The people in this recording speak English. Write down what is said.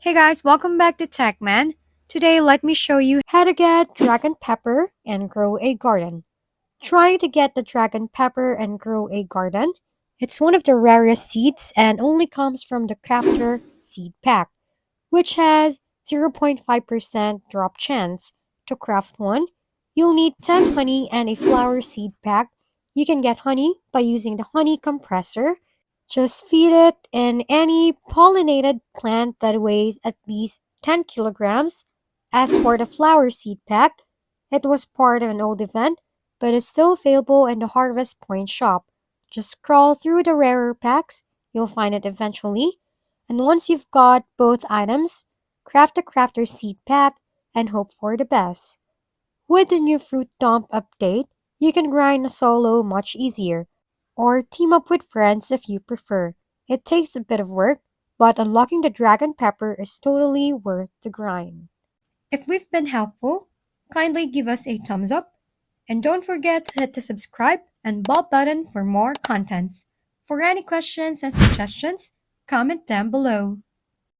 Hey guys, welcome back to TechMan. Today, let me show you how to get dragon pepper and grow a garden. Trying to get the dragon pepper and grow a garden. It's one of the rarest seeds and only comes from the crafter seed pack, which has 0.5% drop chance. To craft one, you'll need 10 honey and a flower seed pack. You can get honey by using the honey compressor. Just feed it in any pollinated plant that weighs at least 10 kilograms. As for the flower seed pack, it was part of an old event, but is still available in the Harvest Point shop. Just scroll through the rarer packs, you'll find it eventually. And once you've got both items, craft a crafter seed pack and hope for the best. With the new Fruit Dump update, you can grind a solo much easier, or team up with friends if you prefer. It takes a bit of work, but unlocking the dragon pepper is totally worth the grind. If we've been helpful, kindly give us a thumbs up, and don't forget to hit the subscribe and bell button for more contents. For any questions and suggestions, comment down below.